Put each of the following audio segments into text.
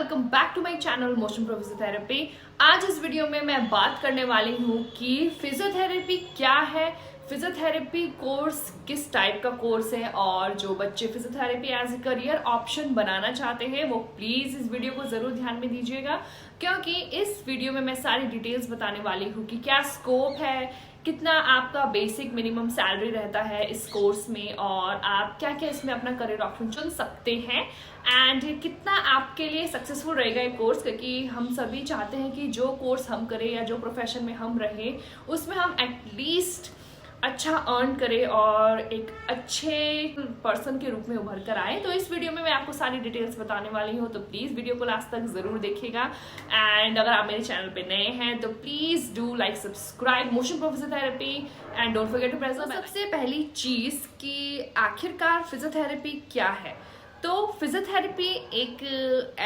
Welcome back to my channel motion pro physiotherapy. आज इस video में मैं बात करने वाली हूँ कि फिजियोथेरेपी क्या है, फिजियोथेरेपी कोर्स किस टाइप का कोर्स है और जो बच्चे physiotherapy as a career option बनाना चाहते हैं वो प्लीज़ इस वीडियो को ज़रूर ध्यान में दीजिएगा, क्योंकि इस वीडियो में मैं सारी डिटेल्स बताने वाली हूँ कि क्या स्कोप है, कितना आपका बेसिक मिनिमम सैलरी रहता है इस कोर्स में और आप क्या क्या इसमें अपना करियर ऑप्शन चुन सकते हैं एंड कितना आपके लिए सक्सेसफुल रहेगा ये कोर्स। क्योंकि हम सभी चाहते हैं कि जो कोर्स हम करें या जो प्रोफेशन में हम रहें उसमें हम एटलीस्ट अच्छा अर्न करें और एक अच्छे पर्सन के रूप में उभर कर आए। तो इस वीडियो में मैं आपको सारी डिटेल्स बताने वाली हूँ, तो प्लीज़ वीडियो को लास्ट तक ज़रूर देखिएगा। एंड अगर आप मेरे चैनल पे नए हैं तो please do like subscribe motion pro physiotherapy and don't forget to press the bell. सबसे पहली चीज़ कि आखिरकार फिजियोथेरेपी क्या है। तो फिजियोथेरेपी एक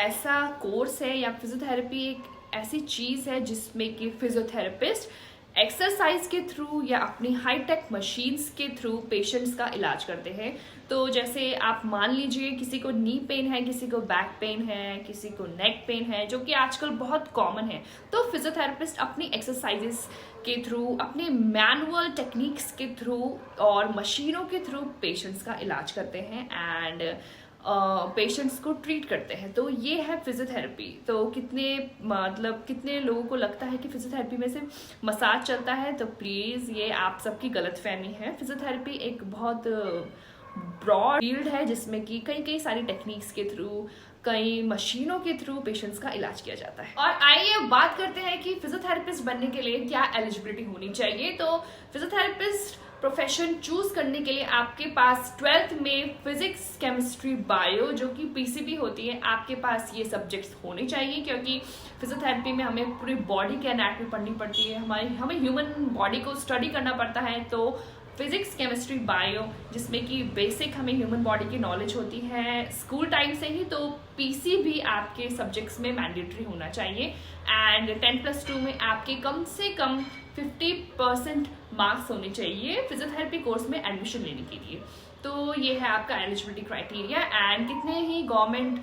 ऐसा कोर्स है या फिजियोथेरेपी एक ऐसी चीज़ है जिसमें कि फिजियोथेरेपिस्ट एक्सरसाइज के थ्रू या अपनी हाईटेक मशीन्स के थ्रू पेशेंट्स का इलाज करते हैं। तो जैसे आप मान लीजिए किसी को नी पेन है, किसी को बैक पेन है, किसी को नेक पेन है, जो कि आजकल बहुत कॉमन है, तो फिजियोथेरेपिस्ट अपनी एक्सरसाइजेस के थ्रू, अपने मैनुअल टेक्निक्स के थ्रू और मशीनों के थ्रू पेशेंट्स का इलाज करते हैं एंड पेशेंट्स को ट्रीट करते हैं। तो ये है फिजियोथेरेपी। तो कितने लोगों को लगता है कि फिजियोथेरेपी में से मसाज चलता है, तो प्लीज़ ये आप सबकी गलतफहमी है। फिजियोथेरेपी एक बहुत ब्रॉड फील्ड है जिसमें कि कई सारी टेक्निक्स के थ्रू, कई मशीनों के थ्रू पेशेंट्स का इलाज किया जाता है। और आइए बात करते हैं कि फिजियोथेरेपिस्ट बनने के लिए क्या एलिजिबिलिटी होनी चाहिए। तो फिजियोथेरेपिस्ट प्रोफेशन चूज करने के लिए आपके पास 12th में फिजिक्स, केमिस्ट्री, बायो जो कि पीसीबी होती है, आपके पास ये सब्जेक्ट्स होने चाहिए। क्योंकि फिजियोथेरेपी में हमें पूरी बॉडी की एनाटॉमी पढ़नी पड़ती है, हमें ह्यूमन बॉडी को स्टडी करना पड़ता है। तो फिजिक्स, केमिस्ट्री, बायो जिसमें कि बेसिक हमें ह्यूमन बॉडी की नॉलेज होती है स्कूल टाइम से ही, तो पीसी भी आपके सब्जेक्ट्स में मैंडेटरी होना चाहिए। एंड 10+2 में आपके कम से कम 50% मार्क्स होने चाहिए फिजियोथेरेपी कोर्स में एडमिशन लेने के लिए। तो ये है आपका एलिजिबिलिटी क्राइटेरिया। एंड कितने ही गवर्नमेंट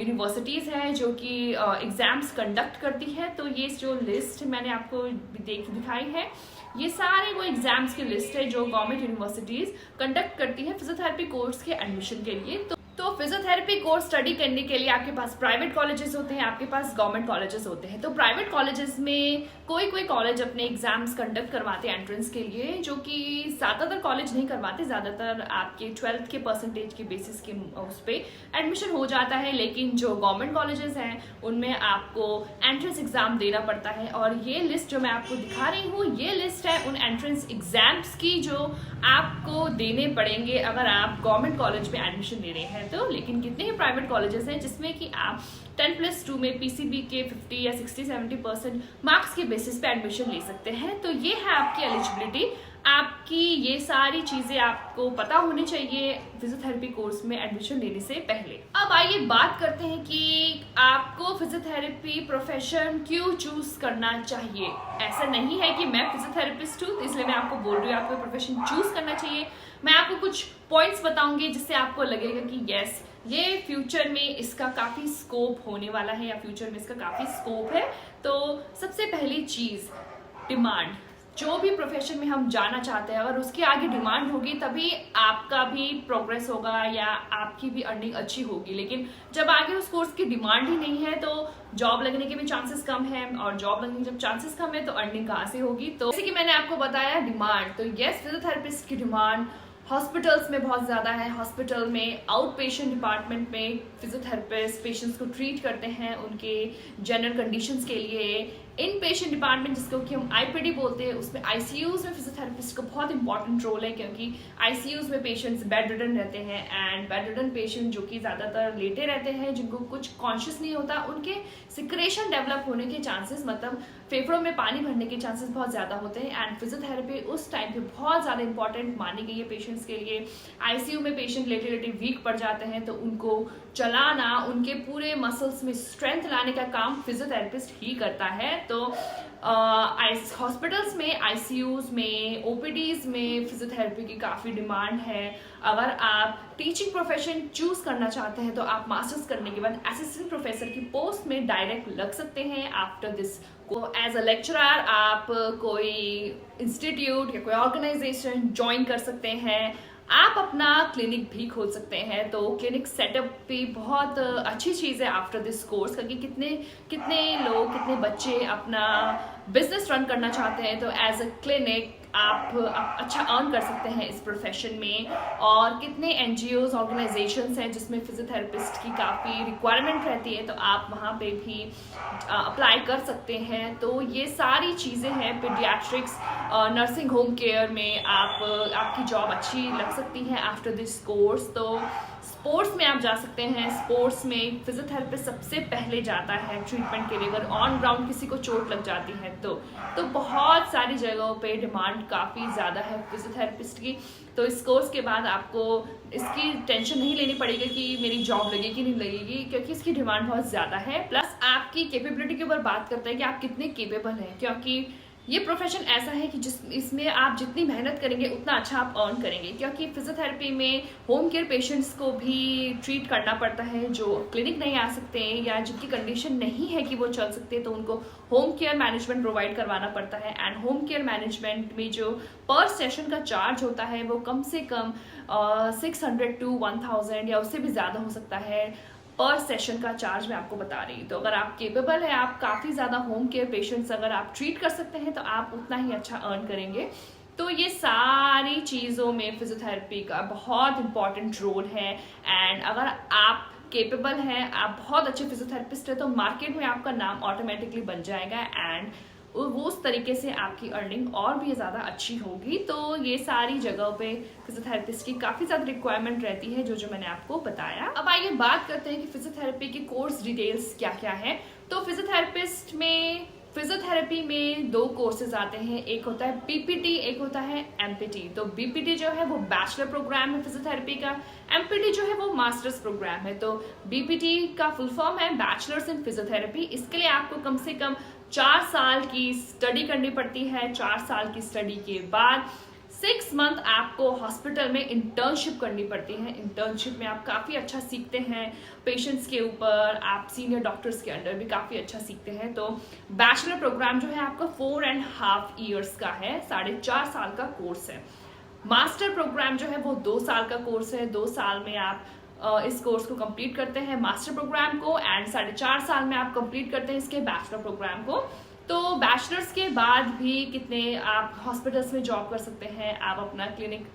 यूनिवर्सिटीज़ हैं जो कि एग्ज़ाम्स कंडक्ट करती है। तो ये जो लिस्ट मैंने आपको दिखाई है, ये सारे वो एग्जाम्स की लिस्ट है जो गवर्नमेंट यूनिवर्सिटीज़ कंडक्ट करती है फिजियोथेरेपी कोर्स के एडमिशन के लिए। तो फिजियोथेरेपी कोर्स स्टडी करने के लिए आपके पास प्राइवेट कॉलेजेस होते हैं, आपके पास गवर्नमेंट कॉलेजेस होते हैं। तो प्राइवेट कॉलेजेस में कोई कॉलेज अपने एग्जाम्स कंडक्ट करवाते हैं एंट्रेंस के लिए, जो कि ज़्यादातर कॉलेज नहीं करवाते। ज़्यादातर आपके 12th के परसेंटेज के बेसिस के उस पर एडमिशन हो जाता है। लेकिन जो गवर्नमेंट कॉलेजेस हैं उनमें आपको एंट्रेंस एग्जाम देना पड़ता है। और ये लिस्ट जो मैं आपको दिखा रही हूँ, ये लिस्ट है उन एंट्रेंस एग्जाम्स की जो आपको देने पड़ेंगे अगर आप गवर्नमेंट कॉलेज में एडमिशन ले रहे हैं। तो लेकिन कितने ही प्राइवेट कॉलेजेस हैं जिसमें कि आप 10+2 में पीसीबी के 50 या 60-70% मार्क्स के बेसिस पे एडमिशन ले सकते हैं। तो ये है आपकी एलिजिबिलिटी। आपकी ये सारी चीज़ें आपको पता होनी चाहिए फिजियोथेरेपी कोर्स में एडमिशन लेने से पहले। अब आइए बात करते हैं कि आपको फिजियोथेरेपी प्रोफेशन क्यों चूज करना चाहिए। ऐसा नहीं है कि मैं फिजियोथेरेपिस्ट हूँ तो इसलिए मैं आपको बोल रही हूँ आपको प्रोफेशन चूज करना चाहिए। मैं आपको कुछ पॉइंट्स बताऊंगी जिससे आपको लगेगा कि यस, ये फ्यूचर में इसका काफ़ी स्कोप होने वाला है या फ्यूचर में इसका काफ़ी स्कोप है। तो सबसे पहली चीज़, डिमांड। जो भी प्रोफेशन में हम जाना चाहते हैं अगर उसके आगे डिमांड होगी तभी आपका भी प्रोग्रेस होगा या आपकी भी अर्निंग अच्छी होगी। लेकिन जब आगे उस कोर्स की डिमांड ही नहीं है तो जॉब लगने के भी चांसेस कम है, और जॉब लगने के जब चांसेस कम है तो अर्निंग कहाँ से होगी। तो जैसे कि मैंने आपको बताया डिमांड, तो यस, फिजियोथेरेपिस्ट की डिमांड हॉस्पिटल्स में बहुत ज़्यादा है। हॉस्पिटल में आउट पेशेंट डिपार्टमेंट में फिजियोथेरेपिस्ट पेशेंट्स को ट्रीट करते हैं उनके जनरल कंडीशंस के लिए। इन पेशेंट डिपार्टमेंट जिसको कि हम आईपीडी बोलते हैं, उसमें आईसीयूज में फिजियोथेरेपिस्ट का बहुत इंपॉर्टेंट रोल है, क्योंकि आईसीयूज में पेशेंट्स बेड रिडन रहते हैं एंड बेड रिडन पेशेंट जो कि ज़्यादातर लेटे रहते हैं, जिनको कुछ कॉन्शियस नहीं होता, उनके सिक्रेशन डेवलप होने के चांसेस, मतलब फेफड़ों में पानी भरने के चांसेस बहुत ज़्यादा होते हैं। एंड फिजियोथेरेपी उस टाइम पे बहुत ज़्यादा इंपॉर्टेंट मानी गई है पेशेंट्स के लिए। आईसीयू में पेशेंट लेटे लेटे वीक पड़ जाते हैं तो उनको चलाना, उनके पूरे मसल्स में स्ट्रेंथ लाने का काम फिजियोथेरेपिस्ट ही करता है। तो हॉस्पिटल्स में, आईसीयूज में, ओपीडीज में फिजियोथेरेपी की काफ़ी डिमांड है। अगर आप टीचिंग प्रोफेशन चूज करना चाहते हैं तो आप मास्टर्स करने के बाद असिस्टेंट प्रोफेसर की पोस्ट में डायरेक्ट लग सकते हैं after this. As a lecturer आप कोई इंस्टीट्यूट या कोई ऑर्गेनाइजेशन ज्वाइन कर सकते हैं। आप अपना क्लिनिक भी खोल सकते हैं। तो क्लिनिक सेटअप भी बहुत अच्छी चीज़ है आफ्टर दिस कोर्स, क्योंकि कितने लोग, कितने बच्चे अपना बिजनेस रन करना चाहते हैं। तो एज अ क्लिनिक आप अच्छा अर्न कर सकते हैं इस प्रोफेशन में। और कितने एनजीओज, ऑर्गेनाइजेशंस हैं जिसमें फिजियोथेरेपिस्ट की काफ़ी रिक्वायरमेंट रहती है, तो आप वहाँ पे भी अप्लाई कर सकते हैं। तो ये सारी चीज़ें हैं। पीडियाट्रिक्स, नर्सिंग होम केयर में आपकी जॉब अच्छी लग सकती है आफ्टर दिस कोर्स। तो स्पोर्ट्स में आप जा सकते हैं। स्पोर्ट्स में फिजियोथेरेपिस्ट सबसे पहले जाता है ट्रीटमेंट के लिए, अगर ऑन ग्राउंड किसी को चोट लग जाती है तो बहुत सारी जगहों पे डिमांड काफ़ी ज़्यादा है फिजियोथेरेपिस्ट की। तो इस कोर्स के बाद आपको इसकी टेंशन नहीं लेनी पड़ेगी कि मेरी जॉब लगेगी कि नहीं लगेगी, क्योंकि इसकी डिमांड बहुत ज़्यादा है। प्लस आपकी कैपेबिलिटी के ऊपर बात करता है कि आप कितने केपेबल हैं, क्योंकि ये प्रोफेशन ऐसा है कि इसमें आप जितनी मेहनत करेंगे उतना अच्छा आप अर्न करेंगे। क्योंकि फिजियोथेरेपी में होम केयर पेशेंट्स को भी ट्रीट करना पड़ता है जो क्लिनिक नहीं आ सकते हैं या जिनकी कंडीशन नहीं है कि वो चल सकते, तो उनको होम केयर मैनेजमेंट प्रोवाइड करवाना पड़ता है। एंड होम केयर मैनेजमेंट में जो पर सेशन का चार्ज होता है वो कम से कम 600 to 1000 या उससे भी ज़्यादा हो सकता है पर सेशन का चार्ज मैं आपको बता रही हूँ। तो अगर आप केपेबल है, आप काफ़ी ज़्यादा होम केयर पेशेंट्स अगर आप ट्रीट कर सकते हैं तो आप उतना ही अच्छा अर्न करेंगे। तो ये सारी चीज़ों में फिजियोथेरेपी का बहुत इंपॉर्टेंट रोल है। एंड अगर आप केपेबल हैं, आप बहुत अच्छे फिजियोथेरेपिस्ट हैं, तो मार्केट में आपका नाम ऑटोमेटिकली बन जाएगा एंड वो उस तरीके से आपकी अर्निंग और भी ज़्यादा अच्छी होगी। तो ये सारी जगहों पे फिजियोथेरेपिस्ट की काफ़ी ज़्यादा रिक्वायरमेंट रहती है जो मैंने आपको बताया। अब आइए बात करते हैं कि फिजियोथेरेपी के कोर्स डिटेल्स क्या क्या है। तो फिजियोथेरेपी में 2 कोर्सेज आते हैं, एक होता है बीपीटी, एक होता है एमपीटी। तो बीपीटी जो है वो बैचलर प्रोग्राम है फिजियोथेरेपी का, एमपीटी जो है वो मास्टर्स प्रोग्राम है। तो बीपीटी का फुल फॉर्म है बैचलर्स इन फिजियोथेरेपी। इसके लिए आपको कम से कम 4 साल की स्टडी करनी पड़ती है। 4 साल की स्टडी के बाद 6 मंथ आपको हॉस्पिटल में इंटर्नशिप करनी पड़ती है। इंटर्नशिप में आप काफ़ी अच्छा सीखते हैं पेशेंट्स के ऊपर, आप सीनियर डॉक्टर्स के अंडर भी काफ़ी अच्छा सीखते हैं। तो बैचलर प्रोग्राम जो है आपका 4.5 years का है, 4.5 साल का कोर्स है। मास्टर प्रोग्राम जो है वो 2 साल का कोर्स है। 2 साल में आप इस कोर्स को कंप्लीट करते हैं मास्टर प्रोग्राम को, एंड 4.5 साल में आप कंप्लीट करते हैं इसके बैचलर प्रोग्राम को। तो बैचलर्स के बाद भी कितने आप हॉस्पिटल्स में जॉब कर सकते हैं, आप अपना क्लिनिक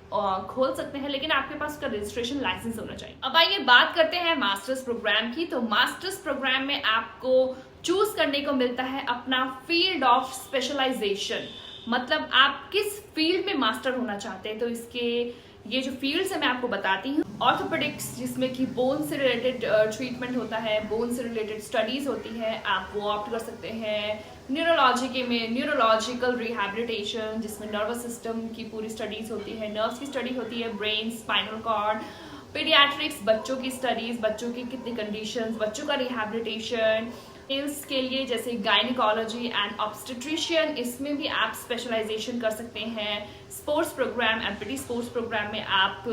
खोल सकते हैं, लेकिन आपके पास उसका रजिस्ट्रेशन लाइसेंस होना चाहिए। अब आइए बात करते हैं मास्टर्स प्रोग्राम की। तो मास्टर्स प्रोग्राम में आपको चूज करने को मिलता है अपना फील्ड ऑफ स्पेशलाइजेशन, मतलब आप किस फील्ड में मास्टर होना चाहते हैं। तो इसके ये जो फील्ड्स है मैं आपको बताती हूँ। ऑर्थोपेडिक्स, जिसमें कि बोन से रिलेटेड ट्रीटमेंट होता है, बोन से रिलेटेड स्टडीज होती है, आप वो ऑप्ट कर सकते हैं। न्यूरोलॉजी के में न्यूरोलॉजिकल रिहैबिलिटेशन, जिसमें नर्वस सिस्टम की पूरी स्टडीज होती है, नर्व्स की स्टडी होती है, ब्रेन, स्पाइनल कॉर्ड। पीडियाट्रिक्स, बच्चों की स्टडीज, बच्चों की कितनी कंडीशंस, बच्चों का रिहैबिलिटेशन। मेल्स के लिए जैसे गायनिकोलॉजी एंड ऑब्स्टेट्रिशियन, इसमें भी आप स्पेशलाइजेशन कर सकते हैं। Sports programme, MPT sports programme में आप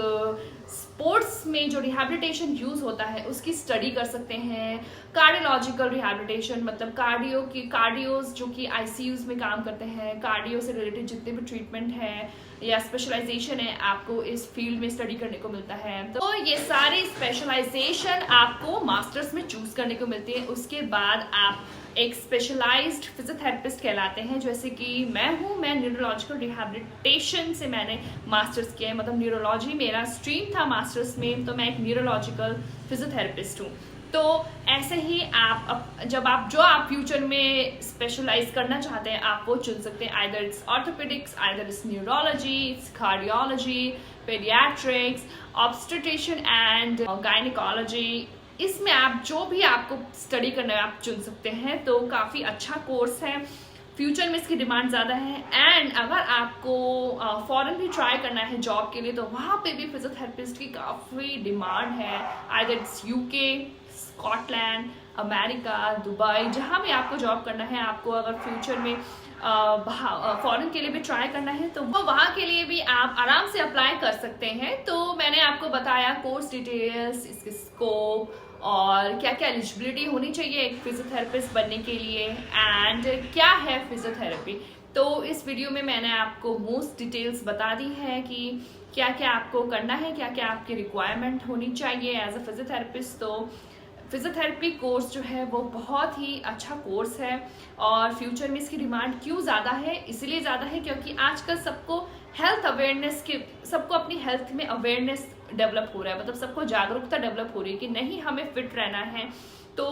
स्पोर्ट्स में जो रिहैबिलिटेशन यूज होता है उसकी स्टडी कर सकते हैं। कार्डियोलॉजिकल रिहैबिलिटेशन, मतलब कार्डियोज जो कि आईसीयूज में काम करते हैं, कार्डियो से रिलेटेड जितने भी ट्रीटमेंट है या स्पेशलाइजेशन है, आपको इस फील्ड में स्टडी करने को मिलता है। तो ये सारी स्पेशलाइजेशन आपको मास्टर्स में चूज करने को मिलती है। उसके बाद आप एक स्पेशलाइज्ड फिजियोथेरेपिस्ट कहलाते हैं, जैसे कि मैं न्यूरोलॉजिकल रिहैबिलिटेशन से मैंने मास्टर्स किया है, मतलब न्यूरोलॉजी मेरा स्ट्रीम था मास्टर्स में, तो मैं एक न्यूरोलॉजिकल फिजियोथेरेपिस्ट हूँ। तो ऐसे ही जब आप फ्यूचर में स्पेशलाइज करना चाहते हैं आप वो चुन सकते हैं। Either it's orthopaedics, either it's neurology, it's cardiology, paediatrics, obstetrician and gynaecology. इसमें आप जो भी आपको स्टडी करना है आप चुन सकते हैं। तो काफ़ी अच्छा कोर्स है। फ्यूचर में इसकी डिमांड ज़्यादा है। एंड अगर आपको फॉरेन भी ट्राई करना है जॉब के लिए तो वहाँ पे भी फिजियोथेरेपिस्ट की काफ़ी डिमांड है। Either it's UK, Scotland, America, Dubai, जहाँ भी आपको जॉब करना है, आपको अगर फ्यूचर में फॉरेन के लिए भी ट्राई करना है तो वो वहाँ के लिए भी आप आराम से अप्लाई कर सकते हैं। तो मैंने आपको बताया कोर्स डिटेल्स, इसके स्कोप और क्या क्या एलिजिबिलिटी होनी चाहिए एक फिजियोथेरेपिस्ट बनने के लिए, एंड क्या है फिजियोथेरेपी। तो इस वीडियो में मैंने आपको मोस्ट डिटेल्स बता दी है कि क्या क्या आपको करना है, क्या क्या आपकी रिक्वायरमेंट होनी चाहिए एज अ फिजियोथेरेपिस्ट। तो फिजियोथेरेपी कोर्स जो है वो बहुत ही अच्छा कोर्स है और फ्यूचर में इसकी डिमांड क्यों ज़्यादा है, इसीलिए ज़्यादा है क्योंकि आजकल सबको हेल्थ अवेयरनेस के, सबको अपनी हेल्थ में अवेयरनेस डेवलप हो रहा है, मतलब सबको जागरूकता डेवलप हो रही है कि नहीं हमें फिट रहना है। तो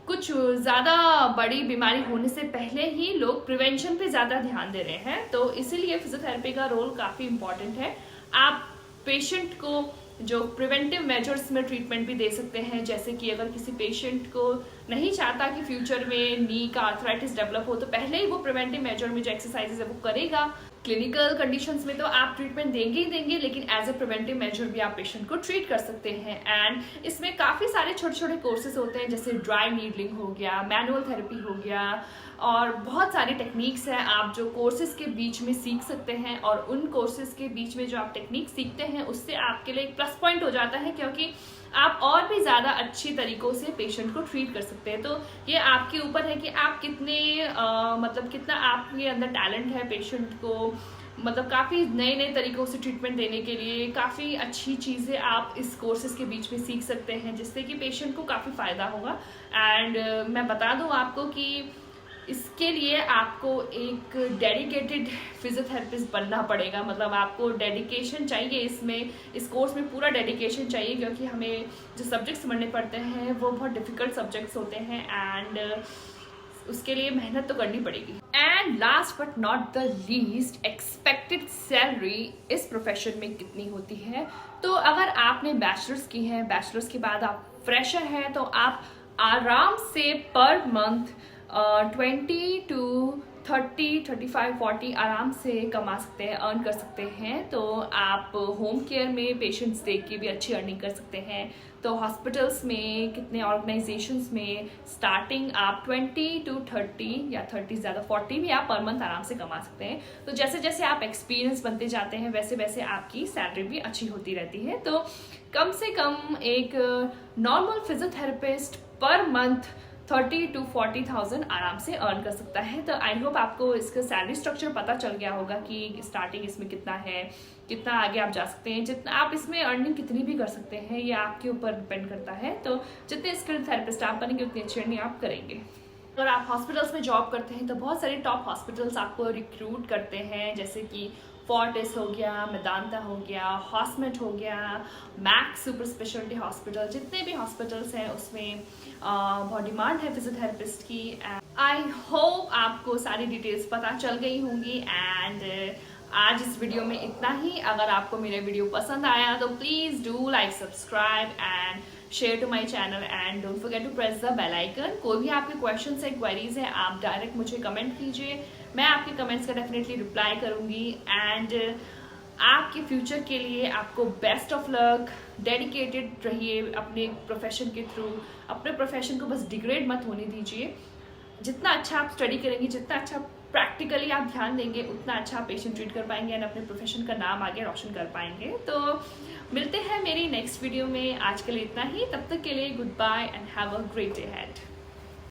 कुछ ज़्यादा बड़ी बीमारी होने से पहले ही लोग प्रिवेंशन पे ज़्यादा ध्यान दे रहे हैं, तो इसीलिए फिजियोथेरेपी का रोल काफ़ी इम्पॉर्टेंट है। आप पेशेंट को जो प्रिवेंटिव मेजर्स में ट्रीटमेंट भी दे सकते हैं, जैसे कि अगर किसी पेशेंट को नहीं चाहता कि फ्यूचर में नी का आर्थराइटिस डेवलप हो तो पहले ही वो प्रिवेंटिव मेजर में जो एक्सरसाइजेज है वो करेगा। क्लिनिकल कंडीशंस में तो आप ट्रीटमेंट देंगे ही देंगे, लेकिन एज अ प्रिवेंटिव मेजर भी आप पेशेंट को ट्रीट कर सकते हैं। एंड इसमें काफ़ी सारे छोटे छोटे कोर्सेज होते हैं, जैसे ड्राई नीडलिंग हो गया, मैनुअल थेरेपी हो गया, और बहुत सारी टेक्निक्स हैं आप जो कोर्सेज के बीच में सीख सकते हैं। और उन कोर्सेज के बीच में जो आप टेक्निक सीखते हैं उससे आपके लिए एक प्लस पॉइंट हो जाता है, क्योंकि आप और भी ज़्यादा अच्छी तरीक़ों से पेशेंट को ट्रीट कर सकते हैं। तो ये आपके ऊपर है कि आप कितने मतलब कितना आपके अंदर टैलेंट है पेशेंट को, मतलब काफ़ी नए नए तरीक़ों से ट्रीटमेंट देने के लिए काफ़ी अच्छी चीज़ें आप इस कोर्सेज के बीच में सीख सकते हैं, जिससे कि पेशेंट को काफ़ी फ़ायदा होगा। एंड मैं बता दूँ आपको कि इसके लिए आपको एक डेडिकेटेड फिजियोथेरेपिस्ट बनना पड़ेगा, मतलब आपको डेडिकेशन चाहिए इसमें, इस कोर्स में पूरा डेडिकेशन चाहिए, क्योंकि हमें जो सब्जेक्ट्स पढ़ने पड़ते हैं वो बहुत डिफ़िकल्ट सब्जेक्ट्स होते हैं एंड उसके लिए मेहनत तो करनी पड़ेगी। And last but not the least, expected salary इस प्रोफेशन में कितनी होती है। तो अगर आपने बैचलर्स की है, बैचलर्स के बाद आप फ्रेशर हैं, तो आप आराम से पर मंथ 20 to 30, 35, 40 आराम से कमा सकते हैं, अर्न कर सकते हैं। तो आप होम केयर में पेशेंट्स देख के भी अच्छी अर्निंग कर सकते हैं। तो हॉस्पिटल्स में, कितने ऑर्गेनाइजेशंस में स्टार्टिंग आप 20 to 30 या 30 ज़्यादा 40 भी आप पर मंथ आराम से कमा सकते हैं। तो जैसे जैसे आप एक्सपीरियंस बनते जाते हैं वैसे वैसे आपकी सैलरी भी अच्छी होती रहती है। तो कम से कम एक normal physiotherapist per month 30 to 40,000 आराम से अर्न कर सकता है। तो आई होप आपको इसका सैलरी स्ट्रक्चर पता चल गया होगा कि स्टार्टिंग इसमें कितना है, कितना आगे आप जा सकते हैं, जितना आप इसमें अर्निंग कितनी भी कर सकते हैं, ये आपके ऊपर डिपेंड करता है। तो जितने स्किल्ड थेरेपिस्ट आप बनेंगे उतनी अच्छी अर्निंग आप करेंगे। अगर आप हॉस्पिटल्स में जॉब करते हैं तो बहुत सारे टॉप हॉस्पिटल्स आपको रिक्रूट करते हैं, जैसे कि फोर्टिस हो गया, मेदांता हो गया, हॉस्मेट हो गया, मैक्स सुपर स्पेशलिटी हॉस्पिटल, जितने भी हॉस्पिटल्स हैं उसमें बहुत डिमांड है फिजियोथेरेपिस्ट की। आई होप आपको सारी डिटेल्स पता चल गई होंगी। एंड आज इस वीडियो में इतना ही। अगर आपको मेरे वीडियो पसंद आया तो please do like, subscribe and share to my channel and don't forget to press the bell icon. कोई भी आपके क्वेश्चंस है, क्वेरीज है, आप डायरेक्ट मुझे कमेंट कीजिए, मैं आपके कमेंट्स का डेफिनेटली रिप्लाई करूँगी। एंड आपके फ्यूचर के लिए आपको बेस्ट ऑफ लक। डेडिकेटेड रहिए अपने प्रोफेशन के थ्रू, अपने प्रोफेशन को बस डिग्रेड मत होने दीजिए। जितना अच्छा आप स्टडी करेंगे, जितना अच्छा प्रैक्टिकली आप ध्यान देंगे, उतना अच्छा आप पेशेंट ट्रीट कर पाएंगे एंड अपने प्रोफेशन का नाम आगे रोशन कर पाएंगे। तो मिलते हैं मेरी नेक्स्ट वीडियो में। आज के लिए इतना ही, तब तक के लिए good bye and have a great day ahead.